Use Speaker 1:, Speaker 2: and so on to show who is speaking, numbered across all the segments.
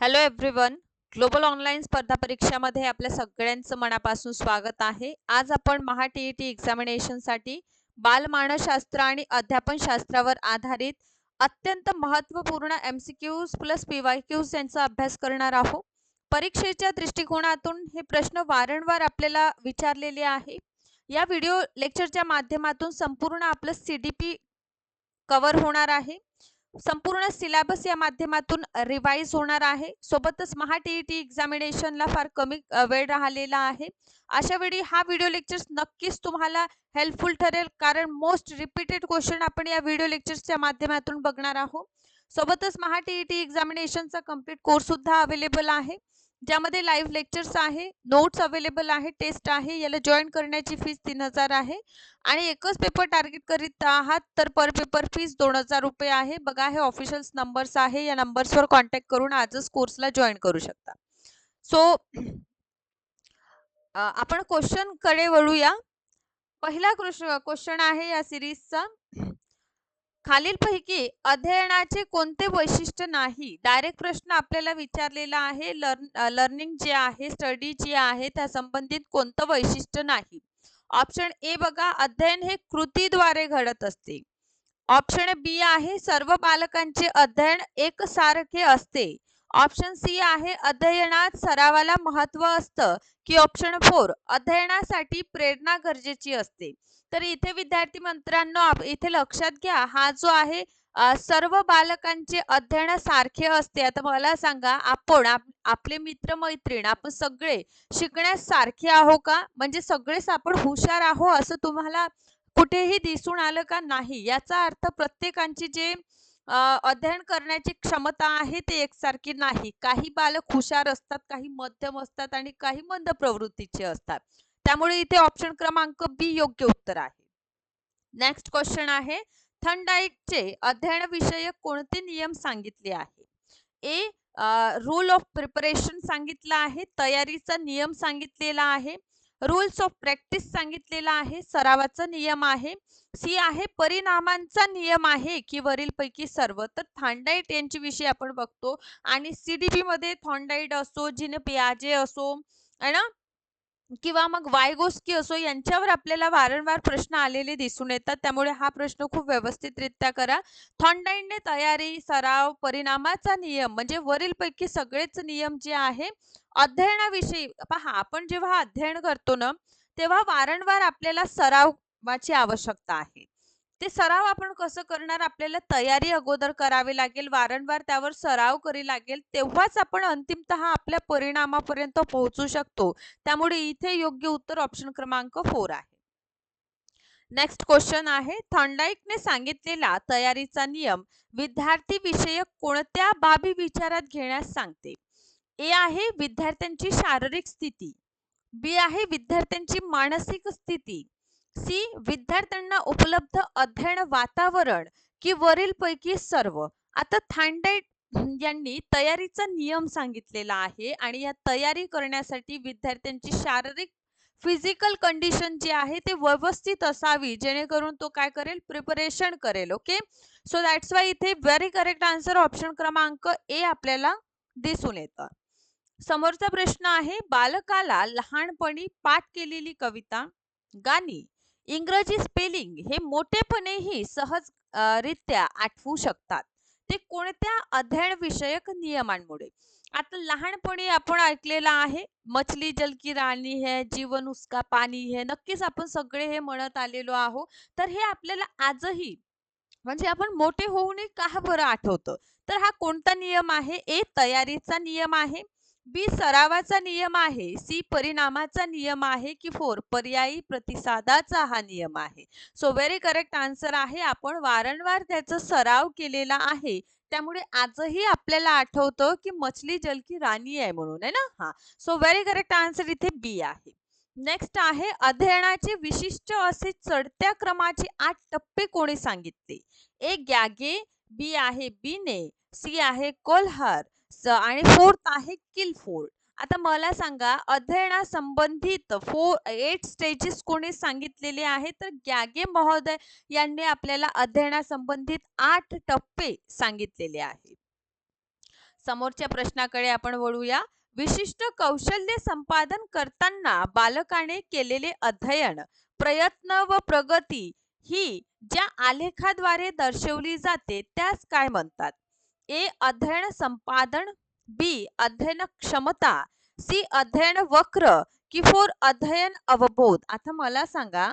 Speaker 1: Hello everyone. Global online स्पर्धा परीक्षामध्ये आपल्या सगळ्यांचं मनापासून स्वागत आहे. आज आपण महा टी एक्झामिनेशनसाठी बालमानसशास्त्र आणि अध्यापनशास्त्रावर आधारित अत्यंत महत्त्वपूर्ण MCQs प्लस PYQs यांचा अभ्यास करणार आहोत. परीक्षेच्या दृष्टिकोनातून हे प्रश्न वारंवार आपल्याला विचारलेले आहे. या व्हिडिओ लेक्चरच्या माध्यमातून संपूर्ण आपलं CDP कव्हर होणार आहे. संपूर्ण सिलेबस या माध्यमातून रिवाइज होणार आहे. सोबतच महा टी एक्झामिनेशनला फार कमी वेळ राहिलेला आहे. अशा वेळी हा व्हिडिओ लेक्चर्स नक्कीच तुम्हाला हेल्पफुल ठरेल, कारण मोस्ट रिपीटेड क्वेश्चन आपण या व्हिडिओ लेक्चर्सच्या माध्यमातून बघणार आहोत. सोबतच महा टी एक्झामिनेशनचा कंप्लीट कोर्स सुद्धा अवेलेबल आहे, ज्यामध्ये लाईव्ह लेक्चर्स आहे, नोट्स अवेलेबल आहे, टेस्ट आहे. याला जॉईन करण्याची फीस 3000 आहे आणि एकच पेपर टार्गेट करीत आहात तर पर पेपर फीस 2000 रुपये आहे. बघा, हे ऑफिशियल नंबर्स आहे. या नंबर्सवर कॉन्टॅक्ट करून आजच कोर्सला जॉईन करू शकता. सो आपण क्वेश्चन कडे वळूया. पहिला क्वेश्चन आहे या सिरीजचा. खालीलपैकी अध्ययनाचे कोणते वैशिष्ट्य नाही? डायरेक्ट प्रश्न आपल्याला विचारलेला आहे. लर्निंग जे आहे, स्टडी जे आहे, त्या संबंधित कोणतं वैशिष्ट्य नाही? ऑप्शन ए बघा, अध्ययन हे कृतीद्वारे घडत असते. ऑप्शन बी आहे, सर्व बालकांचे अध्ययन एकसारखे असते. ऑप्शन सी आहे, अध्ययनात सरावाला महत्त्व असतं. की ऑप्शन 4, अध्ययनासाठी प्रेरणा गरजेची असते. तर इथे विद्यार्थी मित्रांनो, इथे लक्षात घ्या, हा जो आहे सर्व बालकांचे अध्ययन सारखे असते. आता मला सांगा, आपले मित्र मैत्रीण आपण सगळे शिकण्यास सारखे आहो का? म्हणजे सगळेच आपण हुशार आहो असं तुम्हाला कुठेही दिसून आलं का? नाही. याचा अर्थ प्रत्येकाची जे अध्ययन करण्याची क्षमता आहे ते एकसारखी नाही. काही बालक हुशार असतात, काही मध्यम असतात आणि काही मंद प्रवृत्तीचे असतात. त्यामुळे इथे ऑप्शन क्रमांक बी योग्य उत्तर आहे. नेक्स्ट क्वेश्चन आहे, थॉर्नडाईकचे अध्ययन विषयक कोणते नियम सांगितले आहे? ए, रूल ऑफ प्रिपरेशन सांगितला आहे, तयारीचा नियम सांगितलेला आहे, रूल्स ऑफ प्रॅक्टिस सांगितलेला आहे, सरावाचा नियम आहे, सी आहे परिणामांचा नियम आहे, की वरीलपैकी सर्व. तर थॉर्नडाईक यांची विषय आपण बघतो आणि CDP मध्ये थॉर्नडाईक असो, जीन पियाजे असो है ना, किंवा मग वायगोस्की असो, यांच्यावर आपल्याला वारंवार प्रश्न आलेले दिसून येतात. त्यामुळे हा प्रश्न खूप व्यवस्थितरित्या करा. थॉर्नडाईकने तयारी, सराव, परिणामाचा नियम म्हणजे वरीलपैकी सगळेच नियम जे आहे अध्ययनाविषयी. पहा, आपण जेव्हा अध्ययन करतो ना, तेव्हा वारंवार आपल्याला सरावाची आवश्यकता आहे. ते सराव आपण कसं करणार? आपल्याला तयारी अगोदर करावी लागेल, वारंवार त्यावर सराव करावी लागेल, तेव्हाच आपण अंतिमतः आपल्या परिणामापर्यंत पोहोचू शकतो. त्यामुळे इथे योग्य उत्तर ऑप्शन क्रमांक 4 आहे. नेक्स्ट क्वेश्चन आहे, थॉर्नडाईकने सांगितलेला तयारीचा नियम विद्यार्थी विषयक कोणत्या बाबी विचारात घेण्यास सांगते? ए आहे विद्यार्थ्यांची शारीरिक स्थिती, बी आहे विद्यार्थ्यांची मानसिक स्थिती, सी विद्यार्थ्यांना उपलब्ध अध्ययन वातावरण, की वरीलपैकी सर्व. आता थॉर्नडाईक यांनी तयारीचा नियम सांगितलेला आहे आणि या तयारी करण्यासाठी विद्यार्थ्यांची शारीरिक फिजिकल कंडिशन जी आहे ते व्यवस्थित असावी, जेणेकरून तो काय करेल? प्रिपरेशन करेल. ओके, सो दॅट्स वाय इथे व्हेरी करेक्ट आन्सर ऑप्शन क्रमांक ए आपल्याला दिसून येतं. समोरचा प्रश्न आहे, बालकाला लहानपणी पाठ केलेली कविता, गाणी, इंग्रजी स्पेलिंग हे मोठेपणेही सहज रित्या आठवू शकतात. ते कोणत्या अध्ययन विषयक नियमांमुळे? आता लहानपणी आपण ऐकलेलं आहे, मछली जल की राणी है, जीवन उसका पाणी है. नक्कीच आपण सगळे हे म्हणत आलेलो आहोत. तर हे आपल्याला आजही म्हणजे आपण मोठे होऊनही का बरं आठवतं? तर हा कोणता नियम आहे? ए, तयारीचा नियम आहे, बी, सरावाचा नियम आहे, सी, परिणामाचा नियम आहे, की 4, पर्यायी प्रतिसादाचा हा नियम आहे. सो व्हेरी करेक्ट आन्सर आहे, आपण वारंवार त्याचा सराव केलेला आहे, त्यामुळे आजही आपल्याला आठवतं की मछली जल की राणी आहे म्हणून, आहे ना. हा, सो व्हेरी करेक्ट आन्सर इथे बी आहे. नेक्स्ट आहे, अध्ययनाचे विशिष्ट असे चढत्या क्रमाचे 8 टप्पे कोणी सांगितले? ए, गॅगे, बी आहे बीने, सी आहे कोल्हर आणि 4th आहे किलफोर्ड. आता मला सांगा, अध्ययनासंबंधित 8 स्टेजेस कोणी सांगितलेले आहेत? तर गॅगे महोदय यांनी आपल्याला अध्ययनासंबंधित 8 टप्पे सांगितलेले आहेत. समोरच्या प्रश्नाकडे आपण वळूया. विशिष्ट कौशल्य संपादन करताना बालकाने केलेले अध्ययन, प्रयत्न व प्रगती ही ज्या आलेखाद्वारे दर्शवली जाते त्यास काय म्हणतात? ए. अध्ययन संपादन, बी. अध्ययन क्षमता, सी. अध्ययन वक्र की फोर अध्ययन अवबोध. आता मला सांगा,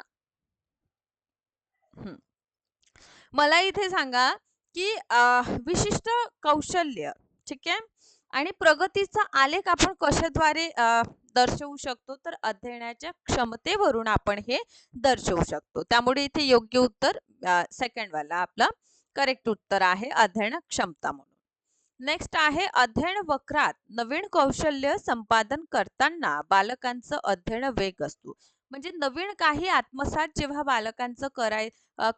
Speaker 1: मला इथे सांगा की विशिष्ट कौशल्य, ठीक आहे, आणि प्रगतीचा आलेख आपण कशाद्वारे दर्शवू शकतो? तर अध्ययनाच्या क्षमतेवरून आपण हे दर्शवू शकतो. त्यामुळे इथे योग्य उत्तर सेकंड वाला आपलं करेक्ट उत्तर आहे, अध्ययन क्षमता म्हणून. नेक्स्ट आहे अध्ययन वक्रात नवीन कौशल्य संपादन करताना बालकांचं अध्ययन वेग असतो. म्हणजे नवीन काही आत्मसात जेव्हा बालकांचं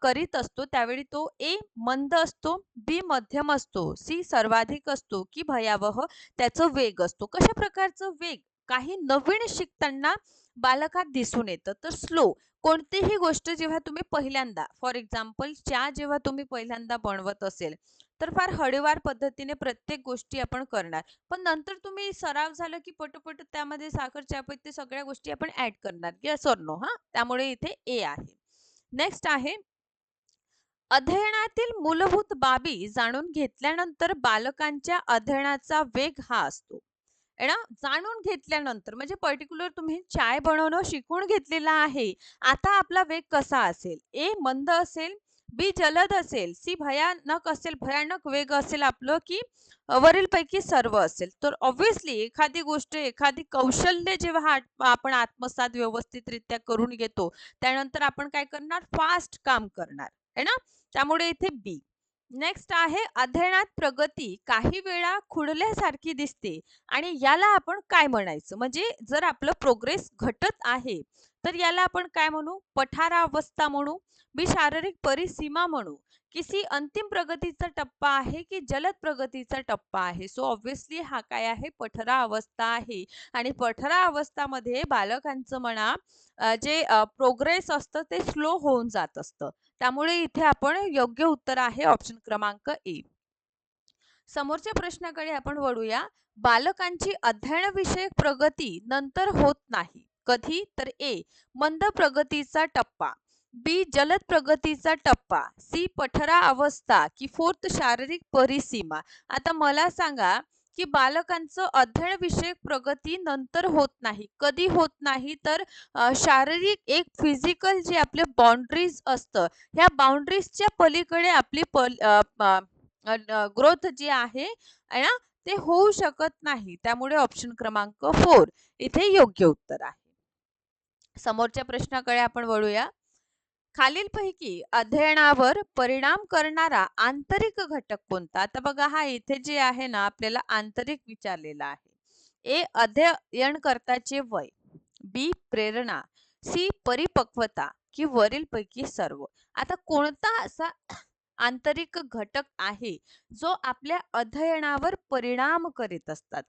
Speaker 1: करीत असतो त्यावेळी तो ए. मंद असतो, बी. मध्यम असतो, सी. सर्वाधिक असतो की भयावह त्याचं वेग असतो. कशा प्रकारचं वेग? काही नवीन शिकताना बालकात दिसून येतं. तर स्लो, कोणतीही गोष्ट जेव्हा तुम्ही पहिल्यांदा, फॉर एक्झाम्पल चहा जेव्हा तुम्ही पहिल्यांदा बनवत असेल तर फार हळूवार पद्धतीने प्रत्येक गोष्टी आपण करणार, पण नंतर तुम्ही सराव झालं की पटपट त्यामध्ये साखर, चहापत्ती सगळ्या गोष्टी आपण ऍड करणार. Yes or no? हा, त्यामुळे इथे ए आहे. नेक्स्ट आहे अध्ययनातील मूलभूत बाबी जाणून घेतल्यानंतर बालकांच्या अध्ययनाचा वेग हा असतो. आहे ना, जाणून घेतल्यानंतर म्हणजे पर्टिक्युलर तुम्ही चाय बनवणं शिकून घेतलेला आहे, आता आपला वेग कसा असेल? ए. मंद असेल, बी. जलद असेल, सी. भयानक असेल, भयानक वेग असेल आपलं, की वरीलपैकी सर्व असेल. तर ऑब्व्हियसली एखादी गोष्ट, एखादी कौशल्य जेव्हा आपण आत्मसात व्यवस्थितरित्या करून घेतो त्यानंतर आपण काय करणार? फास्ट काम करणार, है ना, त्यामुळे इथे बी. नेक्स्ट आहे अध्ययनात प्रगती काही वेळा खुळल्यासारखी दिसते आणि याला आपण काय म्हणायचं? म्हणजे जर आपलं प्रोग्रेस घटत आहे तर याला आपण काय म्हणू? पठारावस्था म्हणू, बी. शारीरिक परिसीमा म्हणू, की सी. अंतिम प्रगतीचा टप्पा आहे की जलद प्रगतीचा टप्पा आहे? सो ऑब्व्हियसली हा काय आहे? पठरा अवस्था आहे. आणि पठरा अवस्थामध्ये बालकांचं म्हणा जे प्रोग्रेस असतं ते स्लो होऊन जात असतं. त्यामुळे इथे आपण योग्य उत्तर आहे ऑप्शन क्रमांक ए. समोरच्या प्रश्नाकडे आपण वळूया. बालकांची अध्ययनविषयक प्रगती नंतर होत नाही. कधी? तर ए. मंद प्रगतीचा टप्पा, बी. जलद प्रगतीचा टप्पा, सी. पठरा अवस्था की फोर्थ शारीरिक परिसीमा. आता मला सांगा की बालकांचं अध्ययन विषयक प्रगती नंतर होत नाही. कधी होत नाही? तर शारीरिक एक फिजिकल जे आपले बाउंड्रीज असतं, ह्या बाउंड्रीजच्या पलीकडे आपली ग्रोथ जी आहे ना ते होऊ शकत नाही. त्यामुळे ऑप्शन क्रमांक 4 इथे योग्य उत्तर आहे. समोरच्या प्रश्नाकडे आपण वळूया. खालीलपैकी अध्ययनावर परिणाम करणारा आंतरिक घटक कोणता? आता बघा, हा इथे जे आहे ना आपल्याला आंतरिक विचारलेला आहे. ए. अध्ययनकर्त्याचे वय, बी. प्रेरणा, सी. परिपक्वता की वरीलपैकी सर्व. आता कोणता असा आंतरिक घटक आहे जो आपल्या अध्ययनावर परिणाम करीत असतात?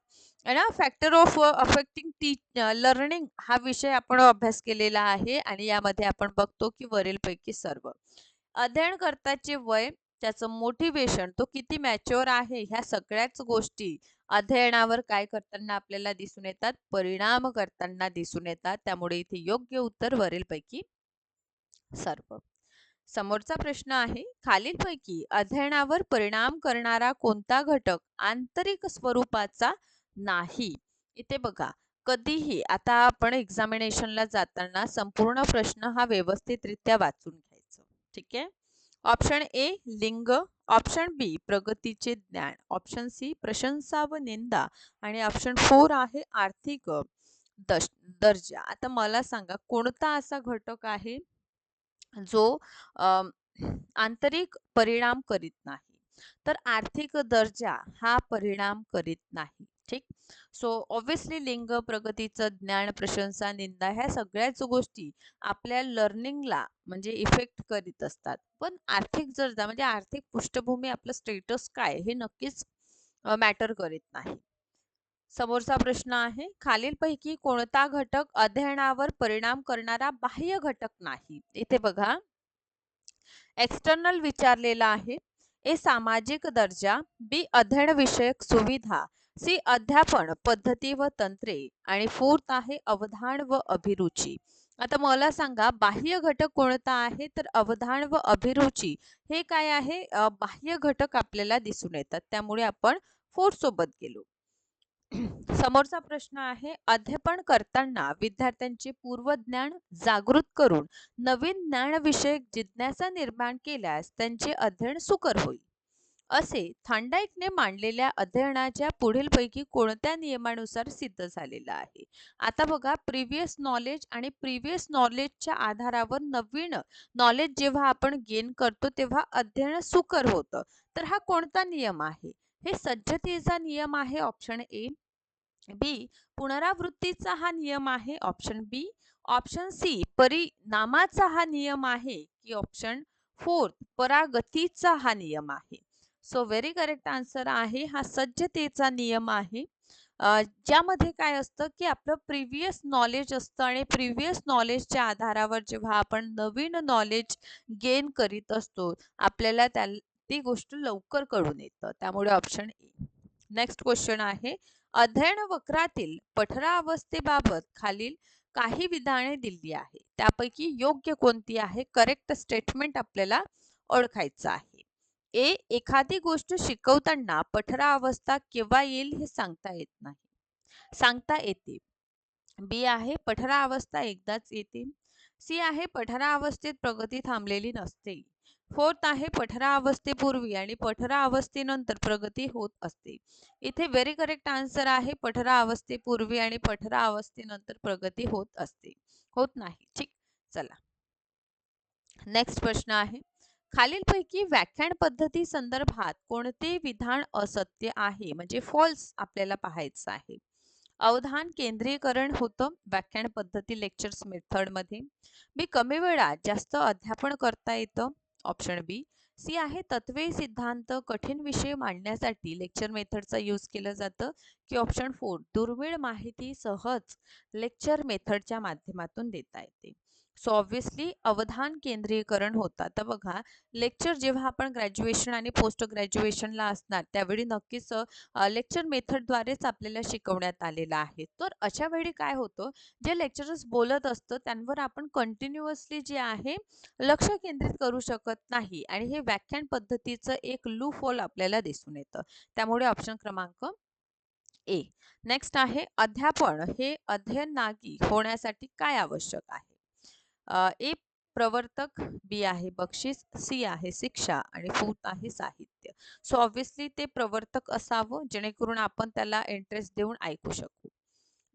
Speaker 1: फॅक्टर ऑफ अफेक्टिंग लर्निंग हा विषय आपण अभ्यास केलेला आहे आणि यामध्ये आपण बघतो की वरीलपैकी सर्व. अध्ययनकर्त्याचे वय, त्याचं मोटिवेशन, तो किती मॅच्युअर आहे, ह्या सगळ्याच गोष्टी अध्ययनावर काय करताना आपल्याला दिसून येतात? परिणाम करताना दिसून येतात. त्यामुळे इथे योग्य उत्तर वरीलपैकी सर्व. समोरचा प्रश्न आहे खालीलपैकी अध्ययनावर परिणाम करणारा कोणता घटक आंतरिक स्वरूपाचा नाही? इथे बघा, कधीही आता आपण एक्झामिनेशनला जाताना संपूर्ण प्रश्न हा व्यवस्थितरित्या वाचून घ्यायचा, ठीक आहे. Option A. लिंग, ऑप्शन बी. प्रगतीचे ज्ञान, ऑप्शन सी. प्रशंसा व निंदा, आणि ऑप्शन 4 आहे आर्थिक दर्जा. आता मला सांगा कोणता असा घटक आहे जो आंतरिक परिणाम करीत नाही? तर आर्थिक दर्जा हा परिणाम करीत नाही, ठीक. सो ऑब्व्हियसली लिंग, प्रगतीचं ज्ञान, प्रशंसा, निंदा ह्या सगळ्याच गोष्टी आपल्या लर्निंगला म्हणजे इफेक्ट करीत असतात, पण आर्थिक दर्जा म्हणजे आर्थिक पृष्ठभूमी, आपलं स्टेटस काय हे नक्कीच मॅटर करीत नाही. समोरचा प्रश्न आहे खालीलपैकी कोणता घटक अध्ययनावर परिणाम करणारा बाह्य घटक नाही? इथे बघा, एक्सटर्नल विचारलेला आहे, ए सामाजिक दर्जा, बी अध्ययन विषयक सुविधा, सी अध्यापन पद्धती व तंत्रे आणि फोर्थ आहे अवधान व अभिरुची. आता मला सांगा बाह्य घटक कोणता आहे तर अवधान व अभिरुची हे काय आहे बाह्य घटक आपल्याला दिसून येतात त्यामुळे आपण फोर्थ सोबत गेलो. समोरचा प्रश्न आहे अध्यापन करताना विद्यार्थ्यांचे पूर्वज्ञान जागृत करून नवीन ज्ञानविषयक जिज्ञासा निर्माण केल्यास त्यांचे अध्ययन सुकर होईल. असे थांडाईकने मांडलेल्या अध्ययनाच्या पुढीलपैकी कोणत्या नियमानुसार सिद्ध झालेलं आहे. आता बघा प्रिव्हियस नॉलेज आणि प्रिव्हियस नॉलेजच्या आधारावर नवीन नॉलेज जेव्हा आपण गेन करतो तेव्हा अध्ययन सुकर होतं. तर हा कोणता नियम आहे. हे सज्जतेचा नियम आहे ऑप्शन ए. बी पुनरावृत्तीचा हा नियम आहे ऑप्शन बी. ऑप्शन सी परिणामाचा हा नियम आहे की ऑप्शन फोर्थ परागतीचा हा नियम आहे. सो व्हेरी करेक्ट आन्सर आहे हा सज्जतेचा नियम आहे. ज्यामध्ये काय असतं की आपलं प्रिव्हियस नॉलेज असतं आणि प्रिव्हियस नॉलेजच्या आधारावर जेव्हा आपण नवीन नॉलेज गेन करीत असतो आपल्याला ती गोष्ट लवकर कळून येतं त्यामुळे ऑप्शन ए. नेक्स्ट क्वेश्चन आहे अध्ययन वक्रातील पठरावस्थेबाबत खालील काही विधाने दिली आहे त्यापैकी योग्य कोणती आहे. करेक्ट स्टेटमेंट आपल्याला ओळखायचं आहे. ए एखादी गोष्ट शिकवताना पठरावस्था केव्हा येईल हे सांगता येत नाही, सांगता येते. बी आहे पठरावस्था एकदाच येते. सी आहे पठरावस्थेत प्रगती थांबलेली नसते. फोर्थ आहे पठरावस्थेपूर्वी आणि पठरावस्थेनंतर प्रगती होत असते. इथे व्हेरी करेक्ट आन्सर आहे पठरावस्थेपूर्वी आणि पठरावस्थेनंतर प्रगती होत असते, होत नाही. ठीक, चला नेक्स्ट प्रश्न आहे खालीलपैकी व्याख्यान पद्धती संदर्भात कोणते विधान असत्य आहे म्हणजे फॉल्स आपल्याला पाहायचं आहे. अवधान केंद्रीकरण होतं व्याख्यान पद्धती लेक्चर्स मेथड मध्ये. बी कमी वेळात जास्त अध्यापन करता येतं ऑप्शन बी. सी आहे तत्वे सिद्धांत कठीण विषय मांडण्यासाठी लेक्चर मेथडचा यूज केलं जातं की ऑप्शन फोर दुर्मिळ माहिती सहज लेक्चर मेथडच्या माध्यमातून देता येते. सो ऑब्व्हियसली अवधान केंद्रीकरण होतं. आता बघा लेक्चर जेव्हा आपण ग्रॅज्युएशन आणि पोस्ट ग्रॅज्युएशनला असणार त्यावेळी नक्कीच लेक्चर मेथडद्वारेच आपल्याला शिकवण्यात आलेलं आहे. तर अशा वेळी काय होतं जे लेक्चरर्स बोलत असतं त्यांवर आपण कंटिन्युअसली जे आहे लक्ष केंद्रित करू शकत नाही आणि हे व्याख्यान पद्धतीचं एक लूप होल आपल्याला दिसून येतं त्यामुळे ऑप्शन क्रमांक ए. नेक्स्ट आहे अध्यापन हे अध्ययनागी होण्यासाठी काय आवश्यक आहे. ए प्रवर्तक, बी आहे बक्षीस, सी आहे शिक्षा आणि फोर्थ आहे साहित्य. सो ऑब्व्हियसली ते प्रवर्तक असावं जेणेकरून आपण त्याला इंटरेस्ट देऊन ऐकू शकू.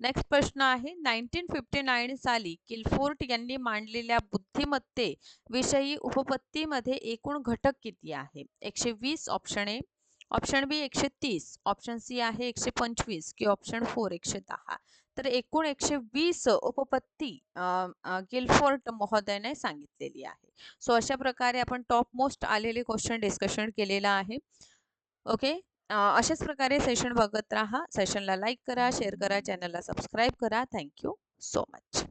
Speaker 1: नेक्स्ट प्रश्न आहे 1959 साली किलफोर्ट यांनी मांडलेल्या बुद्धिमत्ते विषयी उपपत्तीमध्ये एकूण घटक किती आहे. 120 option A, option B 130, option C आहे 125 की ऑप्शन फोर 110. तर एकूण 120 उपपत्ती गिलफोर्ट महोदयाने सांगितलेली आहे. सो अशा प्रकारे आपण टॉप मोस्ट आलेले क्वेश्चन डिस्कशन केलेला आहे. ओके, अशाच प्रकारे सेशन बघत राहा. सेशनला लाईक करा, शेअर करा, चॅनलला सबस्क्राईब करा. Thank you so much.